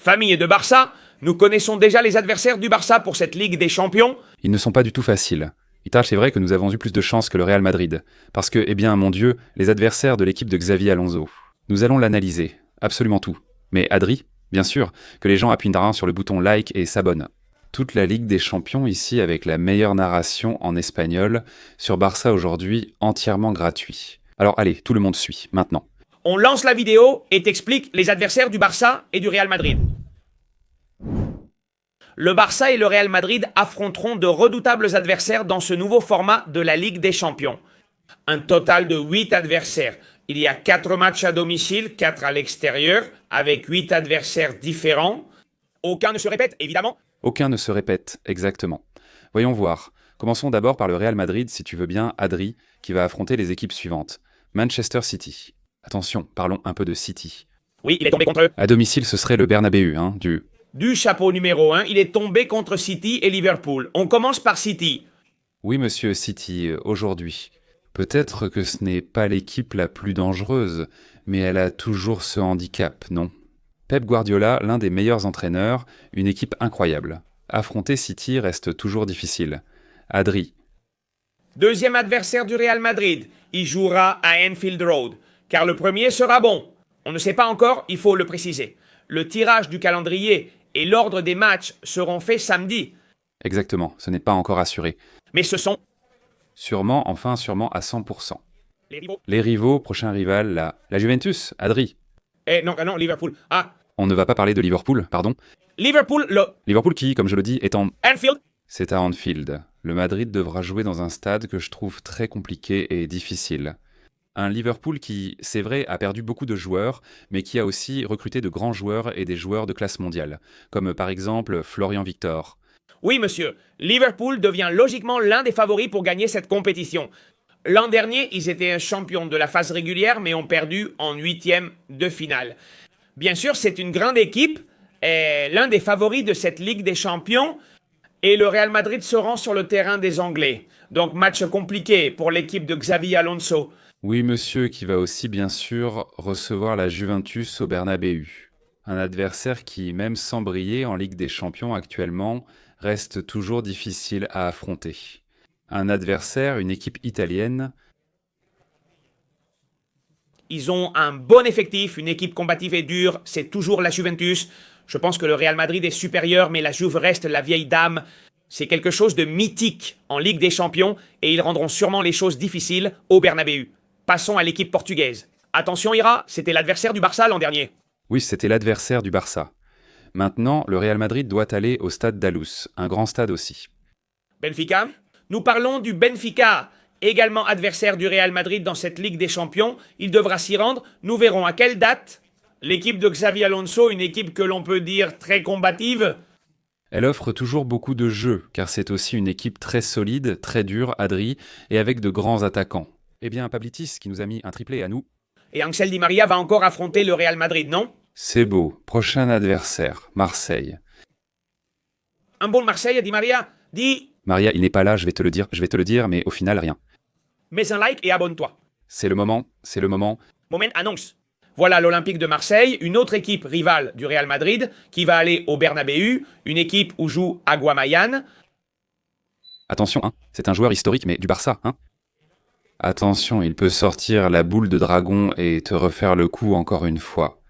famille de Barça, nous connaissons déjà les adversaires du Barça pour cette Ligue des Champions. Ils ne sont pas du tout faciles. Ita, c'est vrai que nous avons eu plus de chance que le Real Madrid. Parce que, eh bien, mon Dieu, les adversaires de l'équipe de Xavi Alonso. Nous allons l'analyser. Absolument tout. Mais Adri, bien sûr, que les gens appuieront sur le bouton like et s'abonnent. Toute la Ligue des Champions ici avec la meilleure narration en espagnol sur Barça aujourd'hui, entièrement gratuit. Alors allez, tout le monde suit, maintenant. On lance la vidéo et t'explique les adversaires du Barça et du Real Madrid. Le Barça et le Real Madrid affronteront de redoutables adversaires dans ce nouveau format de la Ligue des Champions. Un total de 8 adversaires. Il y a 4 matchs à domicile, 4 à l'extérieur, avec 8 adversaires différents. Aucun ne se répète, évidemment. Aucun ne se répète, exactement. Voyons voir. Commençons d'abord par le Real Madrid, si tu veux bien, Adri, qui va affronter les équipes suivantes. Manchester City. Attention, parlons un peu de City. Oui, il est tombé contre eux. À domicile, ce serait le Bernabéu, Du chapeau numéro 1, il est tombé contre City et Liverpool. On commence par City. Oui, monsieur City, aujourd'hui. Peut-être que ce n'est pas l'équipe la plus dangereuse, mais elle a toujours ce handicap, non ? Pep Guardiola, l'un des meilleurs entraîneurs, une équipe incroyable. Affronter City reste toujours difficile. Adri. Deuxième adversaire du Real Madrid. Il jouera à Anfield Road, car le premier sera bon. On ne sait pas encore, il faut le préciser. Le tirage du calendrier et l'ordre des matchs seront faits samedi. Exactement, ce n'est pas encore assuré. Mais ce sont Sûrement à 100%. les rivaux. Les rivaux, prochain rival, la Juventus, Adri. Non, Liverpool. Ah, On ne va pas parler de Liverpool, pardon. Liverpool, Liverpool qui, comme je le dis, est en... Anfield. C'est à Anfield. Le Madrid devra jouer dans un stade que je trouve très compliqué et difficile. Un Liverpool qui, c'est vrai, a perdu beaucoup de joueurs, mais qui a aussi recruté de grands joueurs et des joueurs de classe mondiale, comme par exemple Florian Victor. Oui, monsieur. Liverpool devient logiquement l'un des favoris pour gagner cette compétition. L'an dernier, ils étaient champions de la phase régulière, mais ont perdu en 8e de finale. Bien sûr, c'est une grande équipe, et l'un des favoris de cette Ligue des Champions, et le Real Madrid se rend sur le terrain des Anglais. Donc match compliqué pour l'équipe de Xavi Alonso. Oui, monsieur, qui va aussi bien sûr recevoir la Juventus au Bernabéu. Un adversaire qui, même sans briller en Ligue des Champions actuellement, reste toujours difficile à affronter. Un adversaire, une équipe italienne. Ils ont un bon effectif, une équipe combative et dure, c'est toujours la Juventus. Je pense que le Real Madrid est supérieur, mais la Juve reste la vieille dame. C'est quelque chose de mythique en Ligue des Champions et ils rendront sûrement les choses difficiles au Bernabéu. Passons à l'équipe portugaise. Attention Ira, c'était l'adversaire du Barça l'an dernier. Oui, c'était l'adversaire du Barça. Maintenant, le Real Madrid doit aller au stade d'Alous, un grand stade aussi. Benfica. Nous parlons du Benfica, également adversaire du Real Madrid dans cette Ligue des Champions. Il devra s'y rendre. Nous verrons à quelle date. L'équipe de Xavi Alonso, une équipe que l'on peut dire très combative. Elle offre toujours beaucoup de jeux, car c'est aussi une équipe très solide, très dure, Adri, et avec de grands attaquants. Eh bien, Pablitis, qui nous a mis un triplé à nous. Et Ángel Di María va encore affronter le Real Madrid, non? C'est beau. Prochain adversaire, Marseille. Un bon Marseille, Di María, dis... Maria, il n'est pas là, je vais te le dire, mais au final, rien. Mets un like et abonne-toi. C'est le moment. Moment annonce. Voilà l'Olympique de Marseille, une autre équipe rivale du Real Madrid, qui va aller au Bernabéu, une équipe où joue Aguamayan. Attention, c'est un joueur historique, mais du Barça, Attention, il peut sortir la boule de dragon et te refaire le coup encore une fois.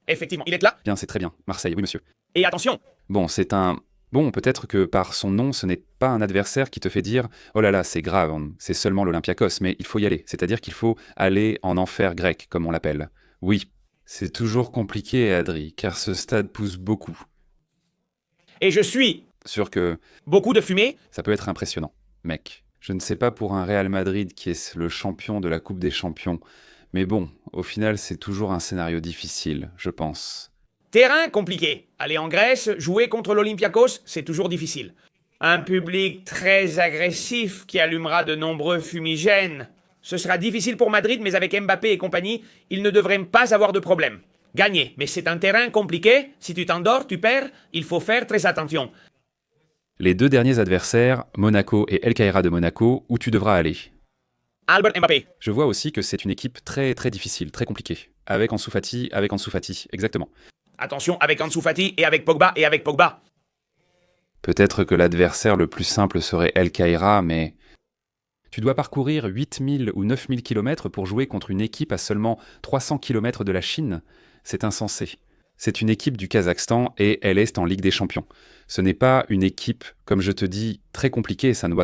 Effectivement, il est là. Bien, c'est très bien. Marseille, oui monsieur. Et attention. Bon, peut-être que par son nom, ce n'est pas un adversaire qui te fait dire « Oh là là, c'est grave, c'est seulement l'Olympiakos », mais il faut y aller. C'est-à-dire qu'il faut aller en enfer grec, comme on l'appelle. Oui, c'est toujours compliqué, Adri, car ce stade pousse beaucoup. Et je suis... Sûr que... Beaucoup de fumée. Ça peut être impressionnant, mec. Je ne sais pas pour un Real Madrid qui est le champion de la Coupe des Champions, mais bon, au final, c'est toujours un scénario difficile, je pense. Terrain compliqué. Aller en Grèce, jouer contre l'Olympiakos, c'est toujours difficile. Un public très agressif qui allumera de nombreux fumigènes. Ce sera difficile pour Madrid, mais avec Mbappé et compagnie, ils ne devraient pas avoir de problème. Gagner, mais c'est un terrain compliqué. Si tu t'endors, tu perds. Il faut faire très attention. Les deux derniers adversaires, Monaco et El Caïra de Monaco, où tu devras aller. Albert Mbappé. Je vois aussi que c'est une équipe très très difficile, très compliquée. Avec Ansu Fati, exactement. Attention avec Ansu Fati et avec Pogba. Peut-être que l'adversaire le plus simple serait El Caïra, mais... Tu dois parcourir 8000 ou 9000 km pour jouer contre une équipe à seulement 300 km de la Chine. C'est insensé. C'est une équipe du Kazakhstan et elle est en Ligue des Champions. Ce n'est pas une équipe, comme je te dis, très compliquée, ça ne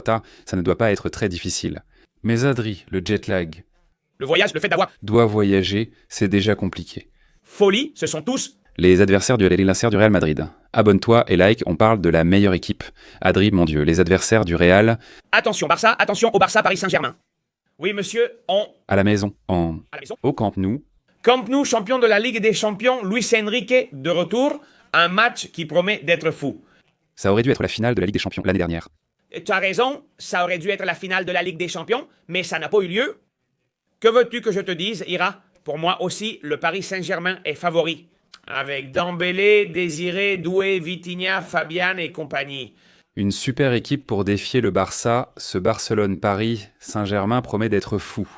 doit pas être très difficile. Mais Adri, le jet lag, Le voyage, le fait d'avoir doit voyager, c'est déjà compliqué. folie, ce sont tous. Les adversaires du Real Madrid. Abonne-toi et like, on parle de la meilleure équipe. Adri, mon Dieu, les adversaires du Real... Attention Barça, attention au Barça Paris Saint-Germain. Oui monsieur, À la maison, à la maison. au Camp Nou. Camp Nou, champion de la Ligue des Champions, Luis Enrique de retour. Un match qui promet d'être fou. Ça aurait dû être la finale de la Ligue des Champions l'année dernière. Tu as raison, ça aurait dû être la finale de la Ligue des Champions, mais ça n'a pas eu lieu. Que veux-tu que je te dise, Ira? Pour moi aussi, le Paris Saint-Germain est favori. Avec Dembélé, Désiré, Doué, Vitinha, Fabian et compagnie. Une super équipe pour défier le Barça. Ce Barcelone-Paris Saint-Germain promet d'être fou.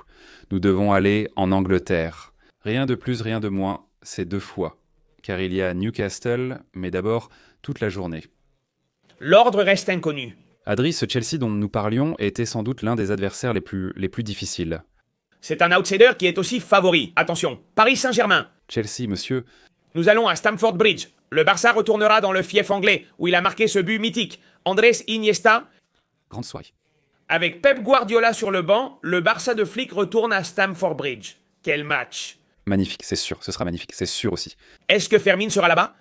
Nous devons aller en Angleterre. Rien de plus, rien de moins, c'est 2 fois. Car il y a Newcastle, mais d'abord toute la journée. L'ordre reste inconnu. Adri, ce Chelsea dont nous parlions était sans doute l'un des adversaires les plus difficiles. C'est un outsider qui est aussi favori. Attention, Paris Saint-Germain. Chelsea, monsieur, Nous allons à Stamford Bridge. Le Barça retournera dans le fief anglais, où il a marqué ce but mythique. Andrés Iniesta. grande soirée. Avec Pep Guardiola sur le banc, le Barça de Flick retourne à Stamford Bridge. Quel match! Magnifique, c'est sûr, ce sera magnifique, c'est sûr aussi. Est-ce que Fermin sera là-bas?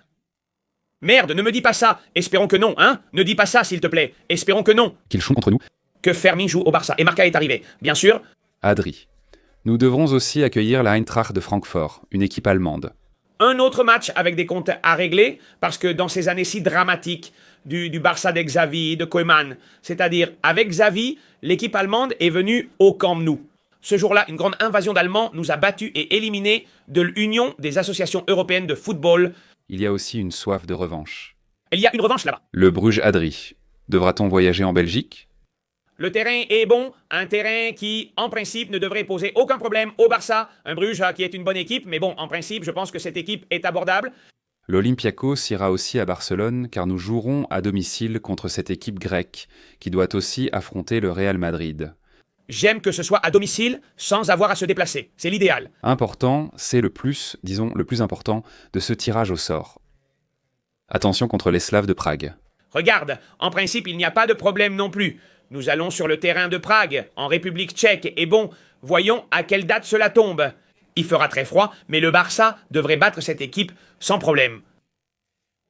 Merde, ne me dis pas ça. Espérons que non, hein? Ne dis pas ça, s'il te plaît. Espérons que non. Qu'ils jouent contre nous. Que Fermin joue au Barça. Et Marca est arrivé. Bien sûr. Adri. Nous devrons aussi accueillir la Eintracht de Francfort, une équipe allemande. Un autre match avec des comptes à régler, parce que dans ces années si dramatiques du Barça de Xavi, de Koeman, c'est-à-dire avec Xavi, l'équipe allemande est venue au Camp Nou. Ce jour-là, une grande invasion d'Allemands nous a battus et éliminés de l'Union des associations européennes de football. Il y a aussi une soif de revanche. Il y a une revanche là-bas. Le Bruges Adri. Devra-t-on voyager en Belgique? Le terrain est bon, un terrain qui, en principe, ne devrait poser aucun problème au Barça. Un Bruges qui est une bonne équipe, mais bon, en principe, je pense que cette équipe est abordable. L'Olympiakos ira aussi à Barcelone car nous jouerons à domicile contre cette équipe grecque qui doit aussi affronter le Real Madrid. J'aime que ce soit à domicile sans avoir à se déplacer. C'est l'idéal. Important, c'est le plus important de ce tirage au sort. Attention contre les Slaves de Prague. Regarde, en principe, il n'y a pas de problème non plus. Nous allons sur le terrain de Prague, en République tchèque, et bon, voyons à quelle date cela tombe. Il fera très froid, mais le Barça devrait battre cette équipe sans problème.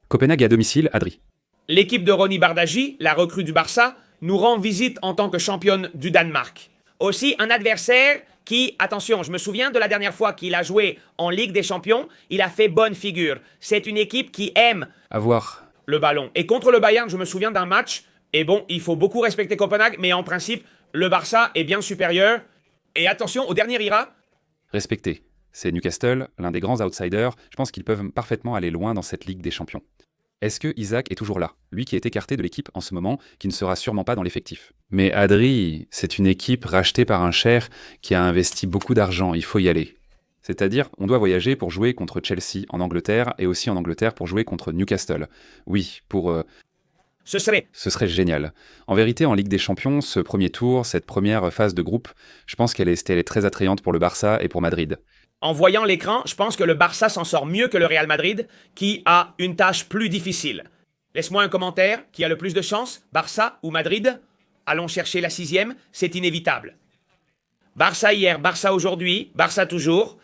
Copenhague à domicile, Adri. L'équipe de Ronny Bardghji, la recrue du Barça, nous rend visite en tant que championne du Danemark. Aussi un adversaire qui, attention, je me souviens de la dernière fois qu'il a joué en Ligue des Champions, il a fait bonne figure. C'est une équipe qui aime Avoir. le ballon. Et contre le Bayern, je me souviens d'un match, et bon, il faut beaucoup respecter Copenhague, mais en principe, le Barça est bien supérieur. Et attention, au dernier Ira, Respecté. C'est Newcastle, l'un des grands outsiders. Je pense qu'ils peuvent parfaitement aller loin dans cette Ligue des Champions. Est-ce que Isaac est toujours là? Lui qui est écarté de l'équipe en ce moment, qui ne sera sûrement pas dans l'effectif. Mais Adri, c'est une équipe rachetée par un cher qui a investi beaucoup d'argent, il faut y aller. C'est-à-dire, on doit voyager pour jouer contre Chelsea en Angleterre et aussi en Angleterre pour jouer contre Newcastle. Oui, ce serait ce serait génial. En vérité, en Ligue des Champions, ce premier tour, cette première phase de groupe, je pense qu'elle est très attrayante pour le Barça et pour Madrid. En voyant l'écran, je pense que le Barça s'en sort mieux que le Real Madrid, qui a une tâche plus difficile. Laisse-moi un commentaire. Qui a le plus de chance, Barça ou Madrid? Allons chercher la 6e, c'est inévitable. Barça hier, Barça aujourd'hui, Barça toujours.